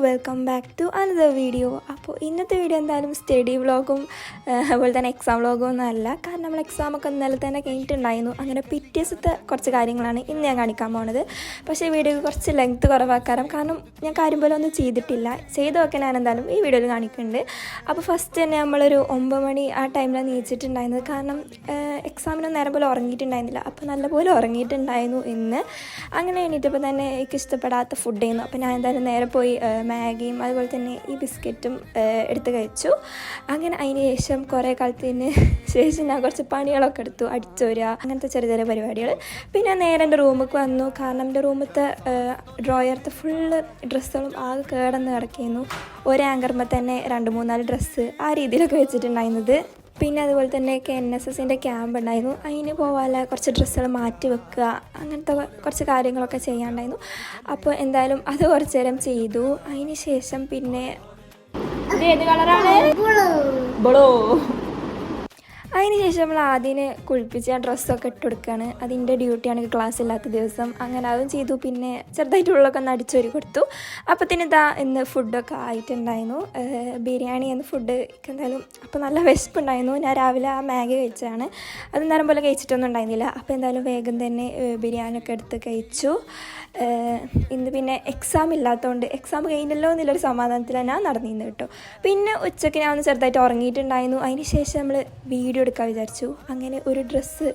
Welcome back to another video. അപ്പോൾ ഇന്നത്തെ video എന്തായാലും സ്റ്റഡി വ്ളോഗും അതുപോലെ തന്നെ എക്സാം വ്ളോഗും ഒന്നും അല്ല. കാരണം നമ്മൾ എക്സാമൊക്കെ ഇന്നലെ തന്നെ കഴിഞ്ഞിട്ടുണ്ടായിരുന്നു. അങ്ങനെ പിറ്റേസത്തെ കുറച്ച് കാര്യങ്ങളാണ് ഇന്ന് ഞാൻ കാണിക്കാൻ പോകുന്നത്. പക്ഷേ വീഡിയോ കുറച്ച് ലെങ്ത്ത് കുറവാക്കാരം, കാരണം ഞാൻ കാര്യം പോലെ ഒന്നും ചെയ്തിട്ടില്ല. ചെയ്തൊക്കെ ഞാൻ എന്തായാലും ഈ വീഡിയോയിൽ കാണിക്കുന്നുണ്ട്. അപ്പോൾ ഫസ്റ്റ് തന്നെ നമ്മളൊരു 9 മണി ആ ടൈമിലാണ് നീച്ചിട്ടുണ്ടായിരുന്നത്. കാരണം എക്സാമിന് നേരം പോലെ ഉറങ്ങിയിട്ടുണ്ടായിരുന്നില്ല. അപ്പോൾ നല്ലപോലെ ഉറങ്ങിയിട്ടുണ്ടായിരുന്നു ഇന്ന്. അങ്ങനെ എണീറ്റപ്പോൾ തന്നെ എനിക്ക് ഇഷ്ടപ്പെടാത്ത ഫുഡ് ചെയ്യുന്നു. അപ്പോൾ ഞാൻ എന്തായാലും നേരെ പോയി മാഗിയും അതുപോലെ തന്നെ ഈ ബിസ്ക്കറ്റും എടുത്ത് കഴിച്ചു. അങ്ങനെ അതിന് ശേഷം കുറേ കാലത്തിന് ശേഷം ഞാൻ കുറച്ച് പണികളൊക്കെ എടുത്തു, അടിച്ചോരുക അങ്ങനത്തെ ചെറിയ ചെറിയ പരിപാടികൾ. പിന്നെ നേരെ എൻ്റെ റൂമിലേക്ക് വന്നു. കാരണം എൻ്റെ റൂമിലത്തെ ഡ്രോയറത്തെ ഫുള്ള് ഡ്രസ്സുകളും ആകെ കേടന്ന് കിടക്കുന്നു. ഒരു ആങ്കർമ്മ തന്നെ 2-3-4 ഡ്രസ്സ് ആ രീതിയിലൊക്കെ വെച്ചിട്ടുണ്ടായിരുന്നത്. പിന്നെ അതുപോലെ തന്നെ NSSൻ്റെ ക്യാമ്പ് ഉണ്ടായിരുന്നു. അതിന് പോകാനുള്ള കുറച്ച് ഡ്രസ്സുകൾ മാറ്റി വെക്കുക, അങ്ങനത്തെ കുറച്ച് കാര്യങ്ങളൊക്കെ ചെയ്യാണ്ടായിരുന്നു. അപ്പോൾ എന്തായാലും അത് കുറച്ച് നേരം ചെയ്തു. അതിന് ശേഷം പിന്നെ ഇത് ഏത് കളറാണ്? ബ്ലൂ. അതിന് ശേഷം നമ്മൾ ആദ്യം കുളിപ്പിച്ച് ആ ഡ്രസ്സൊക്കെ ഇട്ട് കൊടുക്കുകയാണ്. അതിൻ്റെ ഡ്യൂട്ടിയാണ് ക്ലാസ് ഇല്ലാത്ത ദിവസം. അങ്ങനെ അതും ചെയ്തു. പിന്നെ ചെറുതായിട്ടുള്ളൊക്കെ ഒന്ന് അടിച്ചൊരു കൊടുത്തു. അപ്പത്തിന് ഇതാ ഇന്ന് ഫുഡൊക്കെ ആയിട്ടുണ്ടായിരുന്നു. ബിരിയാണി എന്ന ഫുഡ് എന്തായാലും അപ്പോൾ നല്ല വിശപ്പുണ്ടായിരുന്നു. ഞാൻ രാവിലെ ആ മാഗി കഴിച്ചതാണ്. അത് നേരം പോലെ കഴിച്ചിട്ടൊന്നും ഉണ്ടായിരുന്നില്ല. അപ്പോൾ എന്തായാലും വേഗം തന്നെ ബിരിയാണിയൊക്കെ എടുത്ത് കഴിച്ചു. ഇന്ന് പിന്നെ എക്സാം ഇല്ലാത്തതുകൊണ്ട് എക്സാം കഴിഞ്ഞല്ലോ എന്നുള്ളൊരു സമാധാനത്തിലാണ് ഞാൻ നടന്നിരുന്നു കേട്ടോ. പിന്നെ ഉച്ചയ്ക്ക് ഞാൻ ഒന്ന് ചെറുതായിട്ട് ഉറങ്ങിയിട്ടുണ്ടായിരുന്നു. അതിന് ശേഷം നമ്മൾ വീഡിയോ എടുക്കാൻ വിചാരിച്ചു. അങ്ങനെ ഒരു ഡ്രസ്സ്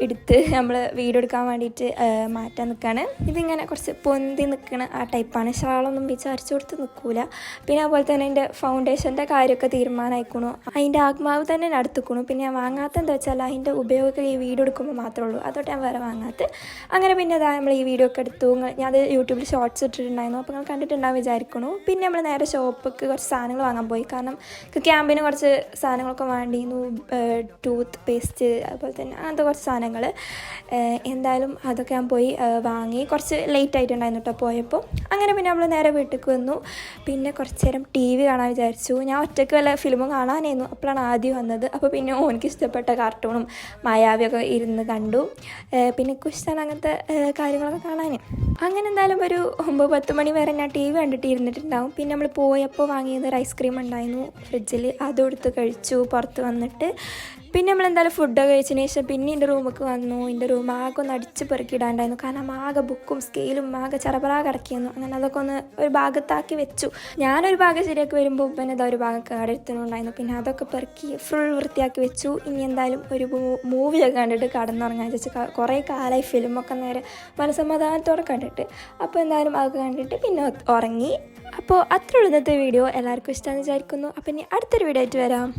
എടുത്ത് നമ്മൾ വീഡിയോ എടുക്കാൻ വേണ്ടിയിട്ട് മാറ്റാൻ നിൽക്കുകയാണ്. ഇതിങ്ങനെ കുറച്ച് പൊന്തി നിൽക്കണ ആ ടൈപ്പാണ്. ഷാളൊന്നും വിചാരിച്ചു കൊടുത്ത് നിൽക്കില്ല. പിന്നെ അതുപോലെ തന്നെ എൻ്റെ ഫൗണ്ടേഷൻ്റെ കാര്യമൊക്കെ തീരുമാനമായിക്കണു. അതിൻ്റെ ആത്മാവ് തന്നെ ഞാൻ എടുത്തുക്കണു. പിന്നെ ഞാൻ വാങ്ങാത്ത എന്താ വെച്ചാൽ അതിൻ്റെ ഉപയോഗമൊക്കെ ഈ വീഡിയോ എടുക്കുമ്പോൾ മാത്രമേ ഉള്ളൂ. അതോട്ട് ഞാൻ വേറെ വാങ്ങാത്ത. അങ്ങനെ പിന്നെ അതാ നമ്മൾ ഈ വീഡിയോ ഒക്കെ എടുത്തു. ഞാനത് യൂട്യൂബിൽ ഷോർട്സ് ഇട്ടിട്ടുണ്ടായിരുന്നു. അപ്പോൾ നിങ്ങൾ കണ്ടിട്ടുണ്ടാകും വിചാരിക്കണു. പിന്നെ നമ്മൾ നേരെ ഷോപ്പിക്ക് കുറച്ച് സാധനങ്ങൾ വാങ്ങാൻ പോയി. കാരണം ക്യാമ്പിന് കുറച്ച് സാധനങ്ങളൊക്കെ വേണ്ടിയിരുന്നു. ടൂത്ത് പേസ്റ്റ് അതുപോലെ തന്നെ അങ്ങനത്തെ കുറച്ച് സാധനങ്ങൾ. എന്തായാലും അതൊക്കെ ഞാൻ പോയി വാങ്ങി. കുറച്ച് ലേറ്റ് ആയിട്ടുണ്ടായിരുന്നു കേട്ടോ പോയപ്പോൾ. അങ്ങനെ പിന്നെ നമ്മൾ നേരെ വീട്ടിലേക്ക് വന്നു. പിന്നെ കുറച്ച് നേരം TV കാണാൻ വിചാരിച്ചു. ഞാൻ ഒറ്റയ്ക്ക് വല്ല ഫിലിമും കാണാനായിരുന്നു. അപ്പോഴാണ് ആദ്യം വന്നത്. അപ്പോൾ പിന്നെ എനിക്ക് ഇഷ്ടപ്പെട്ട കാർട്ടൂണും മായാവിയൊക്കെ ഇരുന്ന് കണ്ടു. പിന്നെ കുഷ്ടാൻ അങ്ങനത്തെ കാര്യങ്ങളൊക്കെ കാണാൻ. അങ്ങനെ എന്തായാലും ഒരു 9-10 മണി വരെ ഞാൻ TV കണ്ടിട്ട് ഇരുന്നിട്ടുണ്ടാവും. പിന്നെ നമ്മൾ പോയപ്പോൾ വാങ്ങിയത് ഒരു ഐസ്ക്രീം ഉണ്ടായിരുന്നു ഫ്രിഡ്ജിൽ. അതും എടുത്ത് കഴിച്ചു പുറത്ത് വന്നിട്ട്. പിന്നെ നമ്മളെന്തായാലും ഫുഡൊക്കെ കഴിച്ചതിന് ശേഷം പിന്നെ എൻ്റെ റൂമിലേക്ക് വന്നു. എൻ്റെ റൂം ആകെ ഒന്ന് അടിച്ച് പെറുക്കിയിടാണ്ടായിരുന്നു. കാരണം ആകെ ബുക്കും സ്കെയിലും ആകെ ചറപറാ കിടക്കിയിരുന്നു. അങ്ങനെ അതൊക്കെ ഒന്ന് ഒരു ഭാഗത്താക്കി വെച്ചു. ഞാനൊരു ഭാഗം ശരിയാക്കി വരുമ്പോൾ പിന്നെ അതാ ഒരു ഭാഗം കേടെടുത്തുന്നുണ്ടായിരുന്നു. പിന്നെ അതൊക്കെ പെറുക്കി ഫുൾ വൃത്തിയാക്കി വെച്ചു. ഇനി എന്തായാലും ഒരു മൂവിയൊക്കെ കണ്ടിട്ട് കടന്നുറങ്ങാൻ വെച്ചാൽ കുറേ കാലമായി ഫിലിമൊക്കെ നേരെ മനസ്സമാധാനത്തോടെ കണ്ടിട്ട്. അപ്പോൾ എന്തായാലും അതൊക്കെ കണ്ടിട്ട് പിന്നെ ഉറങ്ങി. അപ്പോൾ അത്ര ഉള്ളൂ ഇന്നത്തെ വീഡിയോ. എല്ലാവർക്കും ഇഷ്ടമാണെന്ന് വിചാരിക്കുന്നു. അപ്പം ഇനി അടുത്തൊരു വീഡിയോ ആയിട്ട് വരാം.